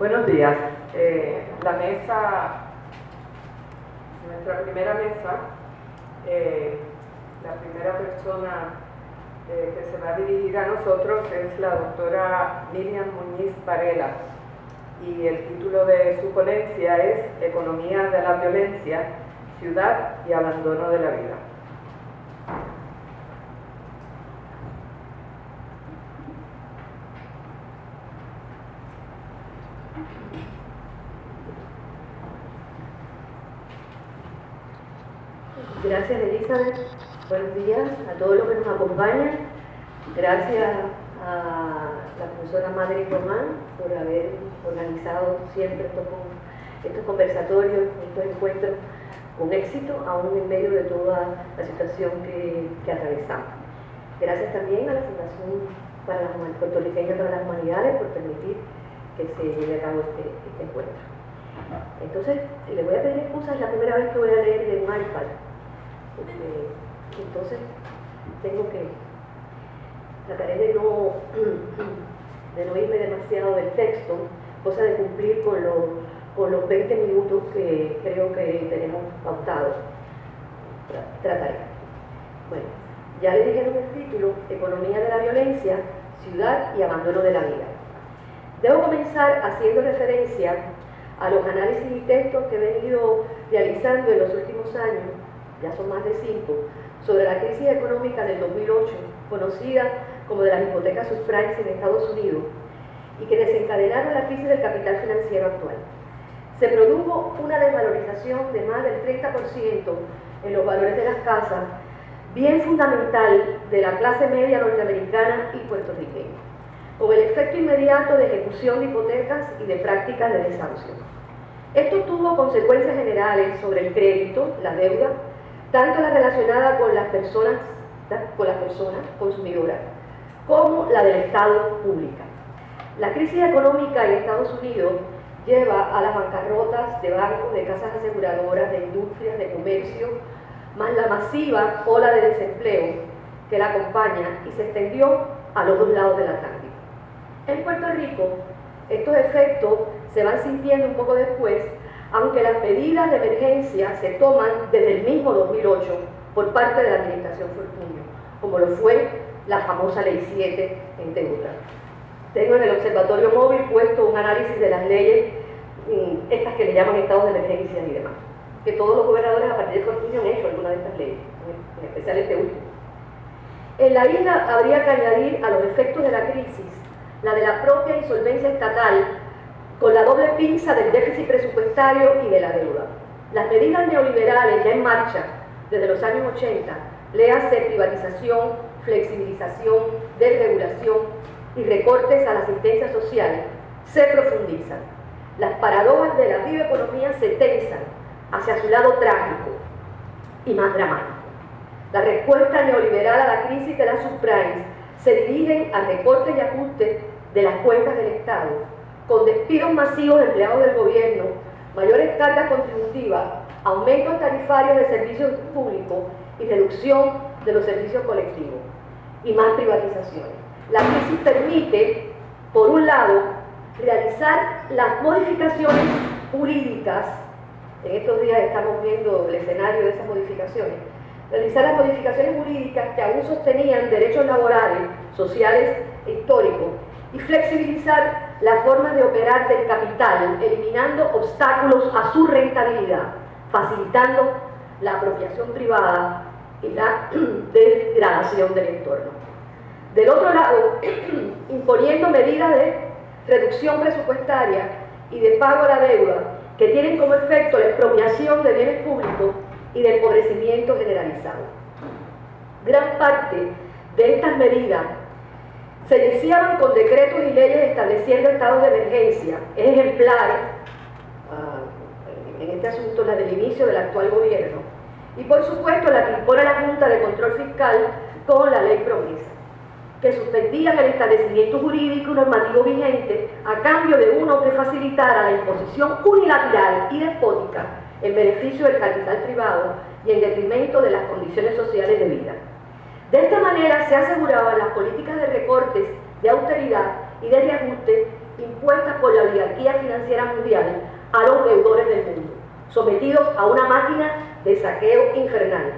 Buenos días. La mesa, nuestra primera mesa, la primera persona que se va a dirigir a nosotros es la doctora Miriam Muñiz Varela, y el título de su ponencia es Economía de la Violencia, Ciudad y Abandono de la Vida. Gracias, Elizabeth. Buenos días a todos los que nos acompañan. Gracias a la profesora Madre Román por haber organizado siempre estos conversatorios, estos encuentros con éxito, aún en medio de toda la situación que atravesamos. Gracias también a la Fundación Puertorriqueña para las Humanidades por permitir que se lleve a cabo este encuentro. Entonces, le voy a pedir excusas, es la primera vez que voy a leer de un iPad. Entonces tengo que trataré de no irme demasiado del texto, cosa de cumplir con los 20 minutos que creo que tenemos pautados. Trataré. Bueno, ya le dije en el título, Economía de la Violencia, Ciudad y Abandono de la Vida. Debo comenzar haciendo referencia a los análisis y textos que he venido realizando en los últimos años, ya son más de 5, sobre la crisis económica del 2008, conocida como de las hipotecas subprimes en Estados Unidos, y que desencadenaron la crisis del capital financiero actual. Se produjo una desvalorización de más del 30% en los valores de las casas, bien fundamental de la clase media norteamericana y puertorriqueña, con el efecto inmediato de ejecución de hipotecas y de prácticas de desahucio. Esto tuvo consecuencias generales sobre el crédito, la deuda, tanto la relacionada con las personas consumidoras, como la del Estado pública. La crisis económica en Estados Unidos lleva a las bancarrotas de bancos, de casas aseguradoras, de industrias, de comercio, más la masiva ola de desempleo que la acompaña y se extendió a los dos lados del Atlántico. En Puerto Rico, estos efectos se van sintiendo un poco después, aunque las medidas de emergencia se toman desde el mismo 2008 por parte de la Administración Fortuño, como lo fue la famosa Ley 7, entre otras. Tengo en el Observatorio Móvil puesto un análisis de las leyes, estas que le llaman estados de emergencia y demás, que todos los gobernadores a partir de Fortuño han hecho alguna de estas leyes, en especial este último. En la isla habría que añadir a los efectos de la crisis la de la propia insolvencia estatal, con la doble pinza del déficit presupuestario y de la deuda. Las medidas neoliberales ya en marcha desde los años 80, léase privatización, flexibilización, desregulación y recortes a la asistencia social, se profundizan. Las paradojas de la viva economía se tensan hacia su lado trágico y más dramático. La respuesta neoliberal a la crisis de las subprimes se dirigen a recortes y ajustes de las cuentas del Estado, con despidos masivos de empleados del gobierno, mayores cargas contributivas, aumentos tarifarios de servicios públicos y reducción de los servicios colectivos, y más privatizaciones. La crisis permite, por un lado, realizar las modificaciones jurídicas, en estos días estamos viendo el escenario de esas modificaciones, realizar las modificaciones jurídicas que aún sostenían derechos laborales, sociales e históricos, y flexibilizar las formas de operar del capital, eliminando obstáculos a su rentabilidad, facilitando la apropiación privada y la degradación del entorno. Del otro lado, imponiendo medidas de reducción presupuestaria y de pago a la deuda que tienen como efecto la expropiación de bienes públicos y de empobrecimiento generalizado. Gran parte de estas medidas se iniciaban con decretos y leyes estableciendo estados de emergencia. Es ejemplar en este asunto la del inicio del actual gobierno, y por supuesto la que impone la Junta de Control Fiscal con la Ley Promesa, que suspendían el establecimiento jurídico y normativo vigente a cambio de uno que facilitara la imposición unilateral y despótica en beneficio del capital privado y en detrimento de las condiciones sociales de vida. De esta manera se aseguraban las políticas de recortes, de austeridad y de reajuste impuestas por la oligarquía financiera mundial a los deudores del mundo, sometidos a una máquina de saqueo infernal,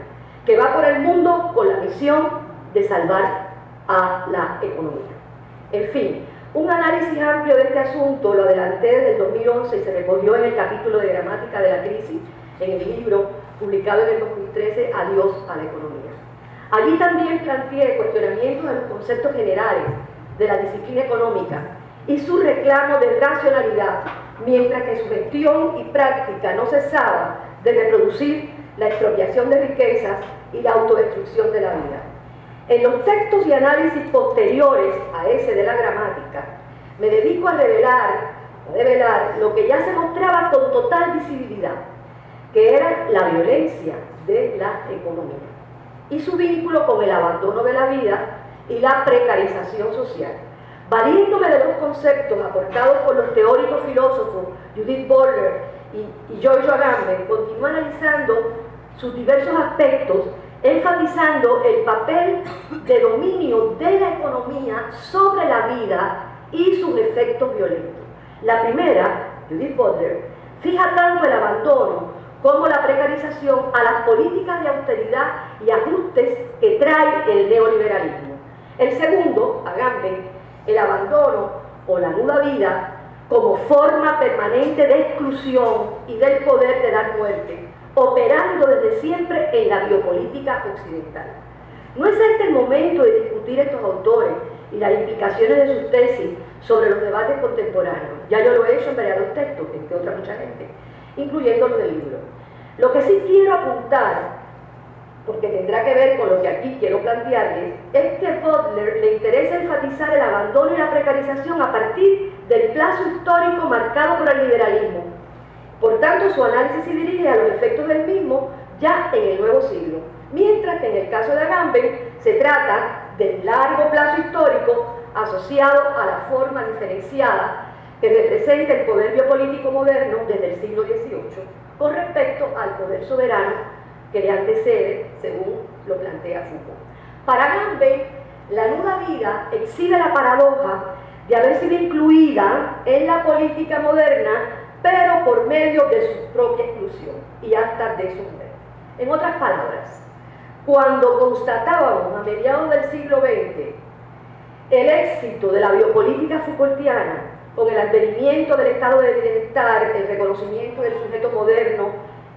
que va por el mundo con la misión de salvar a la economía. En fin, un análisis amplio de este asunto lo adelanté desde el 2011 y se recogió en el capítulo de Gramática de la Crisis, en el libro publicado en el 2013, Adiós a la economía. Allí también planteé cuestionamientos de los conceptos generales de la disciplina económica y su reclamo de racionalidad, mientras que su gestión y práctica no cesaba de reproducir la expropiación de riquezas y la autodestrucción de la vida. En los textos y análisis posteriores a ese de la gramática, me dedico a develar lo que ya se mostraba con total visibilidad, que era la violencia de la economía y su vínculo con el abandono de la vida y la precarización social. Valiéndome de los conceptos aportados por los teóricos filósofos Judith Butler y Giorgio Agamben, continúo analizando sus diversos aspectos, enfatizando el papel de dominio de la economía sobre la vida y sus efectos violentos. La primera, Judith Butler, fija tanto el abandono como la precarización a las políticas de austeridad y ajustes que trae el neoliberalismo. El segundo, Agamben, el abandono o la nuda vida como forma permanente de exclusión y del poder de dar muerte, operando desde siempre en la biopolítica occidental. No es este el momento de discutir estos autores y las implicaciones de sus tesis sobre los debates contemporáneos. Ya yo lo he hecho en variados textos, entre otra mucha gente, incluyendo los del libro. Lo que sí quiero apuntar, porque tendrá que ver con lo que aquí quiero plantearles, es que Butler le interesa enfatizar el abandono y la precarización a partir del plazo histórico marcado por el liberalismo. Por tanto, su análisis se dirige a los efectos del mismo ya en el nuevo siglo, mientras que en el caso de Agamben se trata del largo plazo histórico asociado a la forma diferenciada que representa el poder biopolítico moderno desde el siglo XVIII con respecto al poder soberano que le antecede, según lo plantea Foucault. Para Agamben, la nuda vida exhibe la paradoja de haber sido incluida en la política moderna, pero por medio de su propia exclusión y hasta de su muerte. En otras palabras, cuando constatábamos a mediados del siglo XX el éxito de la biopolítica Foucaultiana, con el advenimiento del estado de bienestar, el reconocimiento del sujeto moderno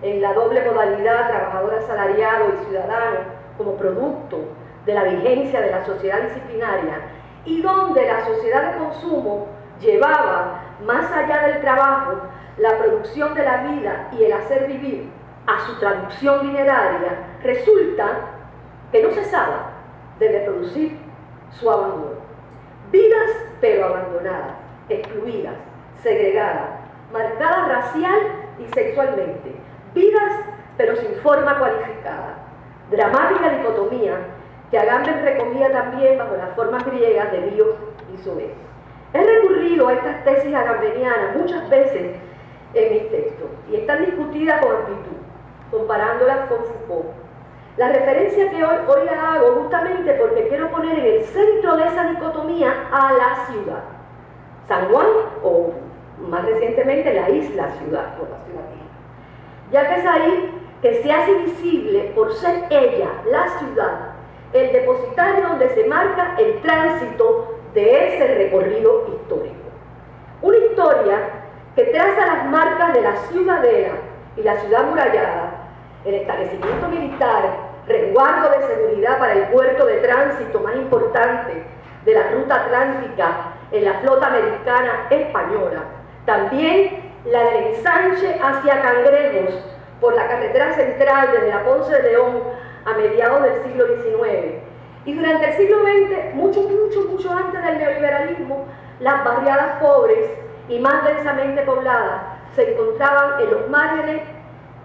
en la doble modalidad trabajador asalariado y ciudadano como producto de la vigencia de la sociedad disciplinaria, y donde la sociedad de consumo llevaba más allá del trabajo la producción de la vida y el hacer vivir a su traducción dineraria, resulta que no cesaba de reproducir su abandono. Vidas pero abandonadas, excluidas, segregadas, marcadas racial y sexualmente, vidas pero sin forma cualificada. Dramática dicotomía que Agamben recogía también bajo las formas griegas de bios y zoe. He recurrido a estas tesis agambenianas muchas veces en mis textos y están discutidas con amplitud, comparándolas con Foucault. La referencia que hoy la hago justamente porque quiero poner en el centro de esa dicotomía a la ciudad. San Juan, o más recientemente la isla ciudad, o la ciudad isla, ya que es ahí que se hace visible por ser ella, la ciudad, el depositario donde se marca el tránsito de ese recorrido histórico. Una historia que traza las marcas de la ciudadela y la ciudad murallada, el establecimiento militar, resguardo de seguridad para el puerto de tránsito más importante de la ruta atlántica en la flota americana española, también la del ensanche hacia Cangrejos por la carretera central desde la Ponce de León a mediados del siglo XIX. Y durante el siglo XX, mucho antes del neoliberalismo, las barriadas pobres y más densamente pobladas se encontraban en los márgenes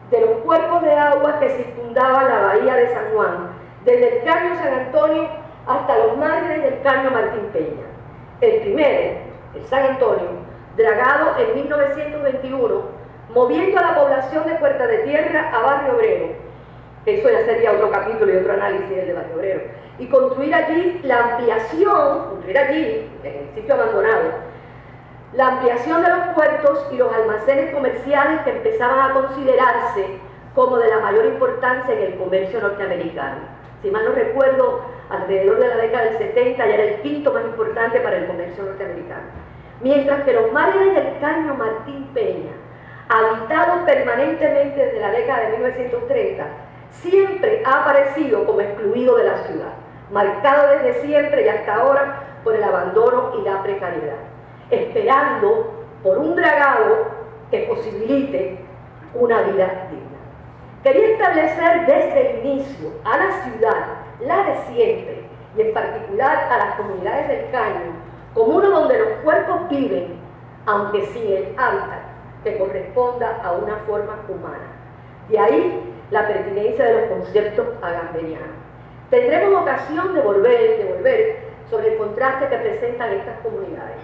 de los cuerpos de agua que circundaban la bahía de San Juan, desde el caño San Antonio hasta los márgenes del caño Martín Peña. El primero, el San Antonio, dragado en 1921, moviendo a la población de Puerta de Tierra a Barrio Obrero. Eso ya sería otro capítulo y otro análisis del de Barrio Obrero. Y construir allí la ampliación, construir allí, en el sitio abandonado, la ampliación de los puertos y los almacenes comerciales que empezaban a considerarse como de la mayor importancia en el comercio norteamericano. Si mal no recuerdo, alrededor de la década del 70 ya era el quinto más importante para el comercio norteamericano. Mientras que los márgenes del Caño Martín Peña, habitados permanentemente desde la década de 1930, siempre ha aparecido como excluido de la ciudad, marcado desde siempre y hasta ahora por el abandono y la precariedad, esperando por un dragado que posibilite una vida digna. Quería establecer desde el inicio a la ciudad, la de siempre, y en particular a las comunidades del Caño, como uno donde los cuerpos viven, aunque sin el hábitat que corresponda a una forma humana. De ahí la pertinencia de los conceptos agamberianos. Tendremos ocasión de volver sobre el contraste que presentan estas comunidades.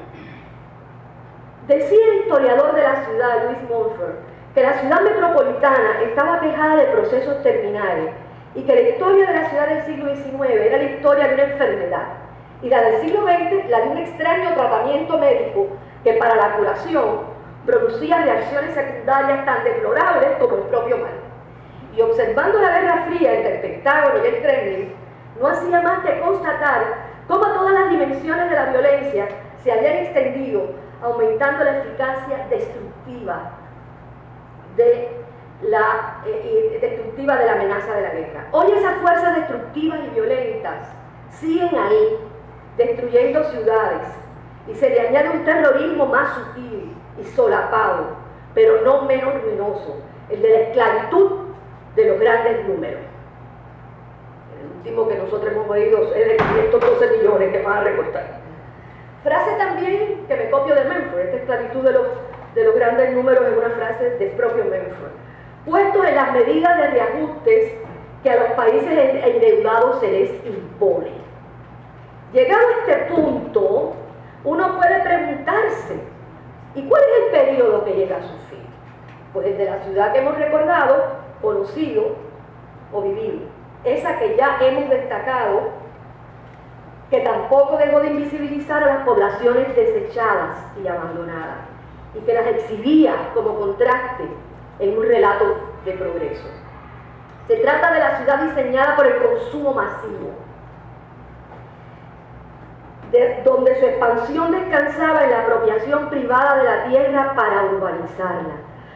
Decía el historiador de la ciudad, Luis Montfort, que la ciudad metropolitana estaba aquejada de procesos terminales y que la historia de la ciudad del siglo XIX era la historia de una enfermedad y la del siglo XX la de un extraño tratamiento médico que para la curación producía reacciones secundarias tan deplorables como el propio mal. Y observando la Guerra Fría entre el Pentágono y el Kremlin, no hacía más que constatar cómo todas las dimensiones de la violencia se habían extendido, aumentando la eficacia destructiva de la amenaza de la guerra. Hoy esas fuerzas destructivas y violentas siguen ahí, destruyendo ciudades, y se le añade un terrorismo más sutil y solapado, pero no menos ruinoso, el de la esclavitud de los grandes números. El último que nosotros hemos oído es de 512 millones que van a recortar. Frase también que me copio de Montfort, esta esclavitud de los grandes números es una frase del propio Montfort. Puestos en las medidas de reajustes que a los países endeudados se les impone. Llegado a este punto, uno puede preguntarse, ¿y cuál es el periodo que llega a su fin? Pues el de la ciudad que hemos recordado, conocido o vivido. Esa que ya hemos destacado, que tampoco dejó de invisibilizar a las poblaciones desechadas y abandonadas, y que las exhibía como contraste en un relato de progreso. Se trata de la ciudad diseñada por el consumo masivo, donde su expansión descansaba en la apropiación privada de la tierra para urbanizarla,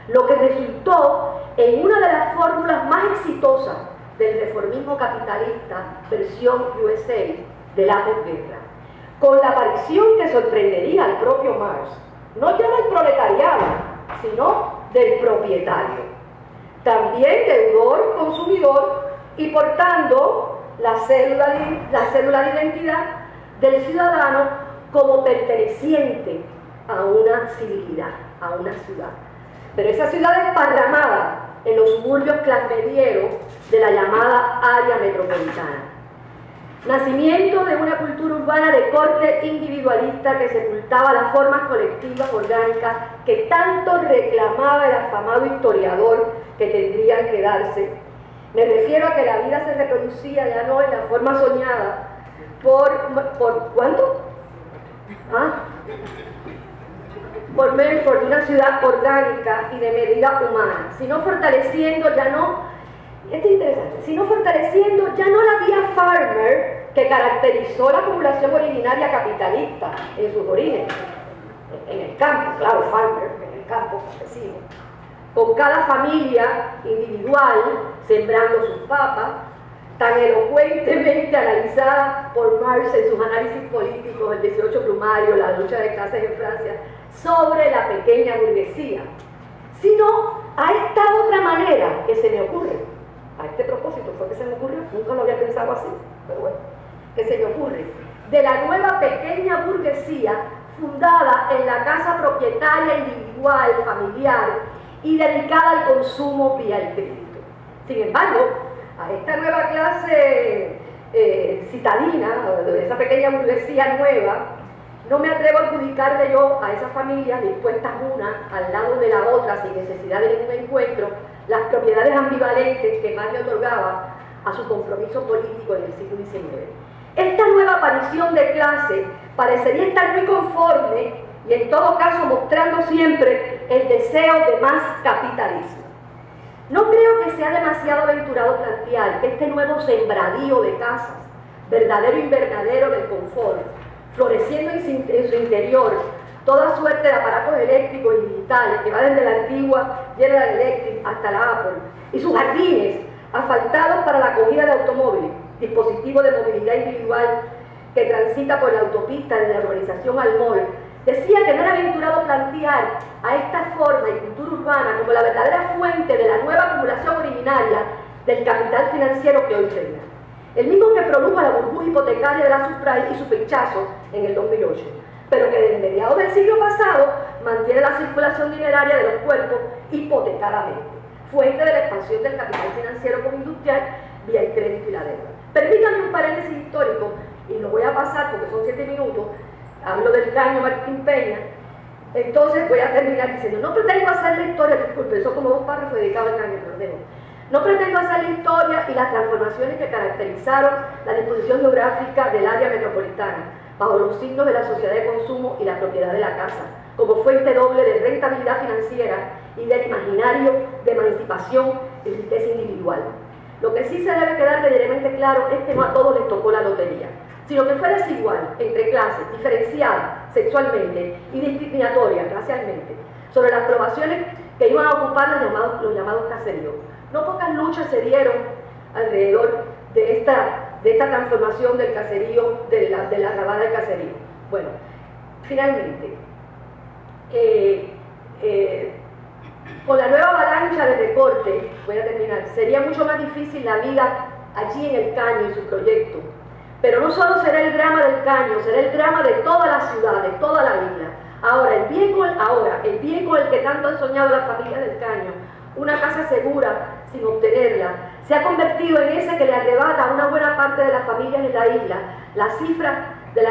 lo que resultó en una de las fórmulas más exitosas del reformismo capitalista versión USA de la posguerra, con la aparición que sorprendería al propio Marx, no ya del proletariado, sino del propietario, también deudor, consumidor, y portando la cédula de identidad del ciudadano como perteneciente a una civilidad, a una ciudad. Pero esa ciudad esparramada en los suburbios clasmedieros de la llamada área metropolitana. Nacimiento de una cultura urbana de corte individualista que sepultaba las formas colectivas orgánicas que tanto reclamaba el afamado historiador que tendrían que darse. Me refiero a que la vida se reproducía ya no en la forma soñada por ¿cuánto? Por Montfort, una ciudad orgánica y de medida humana, sino fortaleciendo ya no la vía farmer que caracterizó la población originaria capitalista en sus orígenes, en el campo, claro, farmer, en el campo campesino, con cada familia individual sembrando sus papas, tan elocuentemente analizada por Marx en sus análisis políticos, el 18 Brumario, la lucha de clases en Francia, sobre la pequeña burguesía, sino a esta otra manera que se me ocurre, a este propósito fue que se me ocurrió, nunca lo había pensado así, pero bueno, que se me ocurre, de la nueva pequeña burguesía fundada en la casa propietaria individual, familiar y dedicada al consumo vía el crédito. Sin embargo, a esta nueva clase citadina, de esa pequeña burguesía nueva, no me atrevo a adjudicarle yo a esas familias dispuestas una al lado de la otra sin necesidad de ningún encuentro las propiedades ambivalentes que Marx le otorgaba a su compromiso político en el siglo XIX. Esta nueva aparición de clase parecería estar muy conforme y en todo caso mostrando siempre el deseo de más capitalismo. No creo que sea demasiado aventurado plantear que este nuevo sembradío de casas, verdadero invernadero del confort, floreciendo en su interior toda suerte de aparatos eléctricos y digitales que va desde la antigua General Electric hasta la Apple, y sus jardines asfaltados para la acogida de automóviles, dispositivos de movilidad individual que transita por la autopista de la urbanización al mall, decía que no era aventurado plantear a esta forma y cultura urbana como la verdadera fuente de la nueva acumulación originaria del capital financiero que hoy reina. El mismo que produjo la burbuja hipotecaria de la subprime y su pinchazo en el 2008, pero que desde mediados del siglo pasado mantiene la circulación dineraria de los cuerpos hipotecadamente, fuente de la expansión del capital financiero como industrial vía el crédito y la deuda. Permítanme un paréntesis histórico, y lo voy a pasar porque son 7 minutos, hablo del caño Martín Peña, entonces voy a terminar diciendo, no pretendo hacer la historia, disculpe, son como 2 párrafos dedicados al caño, pero no pretendo hacer la historia y las transformaciones que caracterizaron la disposición geográfica del área metropolitana, bajo los signos de la sociedad de consumo y la propiedad de la casa, como fuente doble de rentabilidad financiera y del imaginario de emancipación y riqueza individual. Lo que sí se debe quedar medianamente claro es que no a todos les tocó la lotería, sino que fue desigual entre clases, diferenciada sexualmente y discriminatoria racialmente, sobre las poblaciones que iban a ocupar los llamados caseríos. No pocas luchas se dieron alrededor de esta transformación del caserío, de la arrabada del caserío. Bueno, finalmente, con la nueva avalancha de recorte, voy a terminar, sería mucho más difícil la vida allí en el Caño y su proyecto. Pero no solo será el drama del Caño, será el drama de toda la ciudad, de toda la isla. Ahora, el bien con el que tanto han soñado las familias del Caño, una casa segura sin obtenerla, se ha convertido en ese que le arrebata a una buena parte de las familias en la isla la cifra de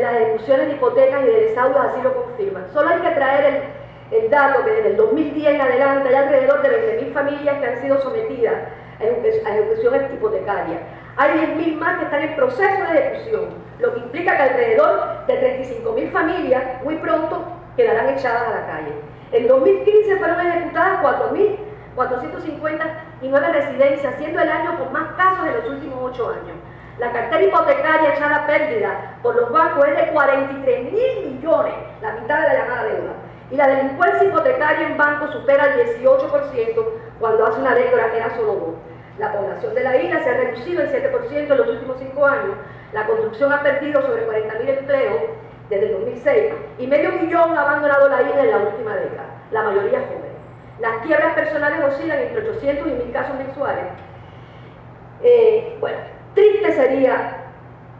las ejecuciones de hipotecas y de desahucios así lo confirman. Solo hay que traer el dato que desde el 2010 en adelante hay alrededor de 20.000 familias que han sido sometidas a ejecución hipotecaria. Hay 10.000 más que están en proceso de ejecución, lo que implica que alrededor de 35.000 familias muy pronto quedarán echadas a la calle. En 2015 fueron ejecutadas 4.459 residencias, siendo el año con más casos en los últimos 8 años. La cartera hipotecaria echada a pérdida por los bancos es de 43.000 millones, la mitad de la llamada deuda. Y la delincuencia hipotecaria en bancos supera el 18% cuando hace una década era solo 2%. La población de la isla se ha reducido en 7% en los últimos 5 años. La construcción ha perdido sobre 40.000 empleos desde el 2006 y 500.000 ha abandonado la isla en la última década, la mayoría jóvenes. Las quiebras personales oscilan entre 800 y 1.000 casos mensuales. Bueno, triste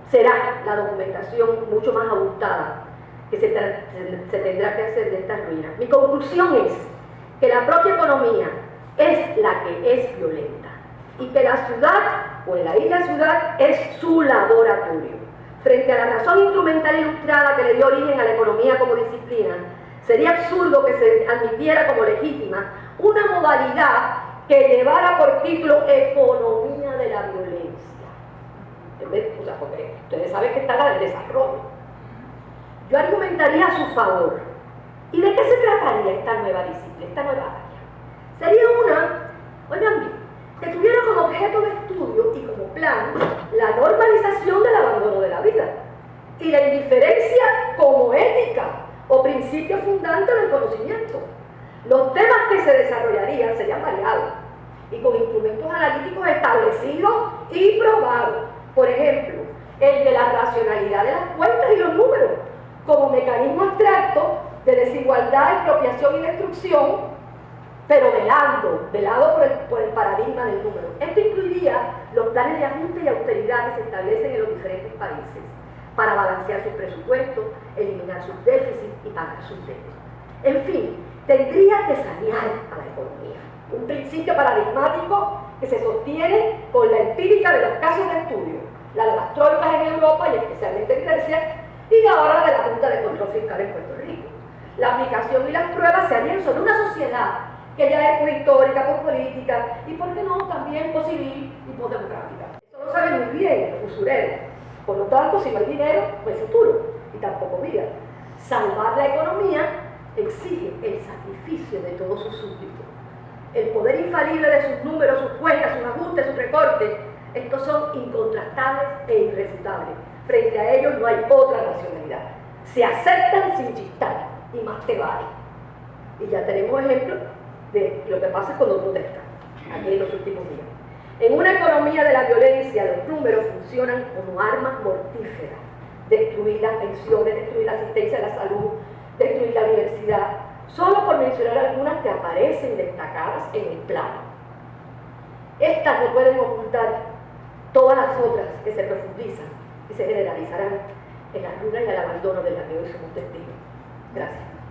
será la documentación mucho más abultada que se tendrá que hacer de estas ruinas. Mi conclusión es que la propia economía es la que es violenta y que la ciudad, o la isla ciudad, es su laboratorio. Frente a la razón instrumental ilustrada que le dio origen a la economía como disciplina, sería absurdo que se admitiera como legítima una modalidad que llevara por título economía de la violencia. O sea, porque ustedes saben que está la del desarrollo. Yo argumentaría a su favor. ¿Y de qué se trataría esta nueva disciplina, esta nueva área? Sería oigan bien, que tuviera como objeto de estudio y como plan la normalización del abandono de la vida y la indiferencia como ética o principio fundante del conocimiento. Los temas que se desarrollarían serían variados y con instrumentos analíticos establecidos y probados. Por ejemplo, el de la racionalidad de las cuentas y los números como mecanismo abstracto de desigualdad, expropiación y destrucción, pero velado por el paradigma del número. Esto incluiría los planes de ajuste y austeridad que se establecen en los diferentes países para balancear sus presupuestos, eliminar sus déficits y pagar sus deudas. En fin, tendría que sanear a la economía. Un principio paradigmático que se sostiene con la empírica de los casos de estudio, la de las troicas en Europa y especialmente en Grecia, y ahora la de la Junta de Control Fiscal en Puerto Rico. La aplicación y las pruebas se harían sobre una sociedad que ya es prehistórica, política y, por qué no, también civil y democrática. Eso lo saben muy bien los usureros. Por lo tanto, si no hay dinero, no hay futuro y tampoco vida. Salvar la economía exige el sacrificio de todos sus súbditos. El poder infalible de sus números, sus cuentas, sus ajustes, sus recortes, estos son incontrastables e irrefutables. Frente a ellos no hay otra racionalidad. Se aceptan sin chistar y más te vale. Y ya tenemos ejemplos de lo que pasa cuando protestan, aquí en los últimos días. En una economía de la violencia, los números funcionan como armas mortíferas. Destruir las pensiones, destruir la asistencia a la salud, destruir la universidad, solo por mencionar algunas que aparecen destacadas en el plano. Estas no pueden ocultar todas las otras que se profundizan y se generalizarán en la ruina y el abandono de la que hoy somos testigos. Gracias.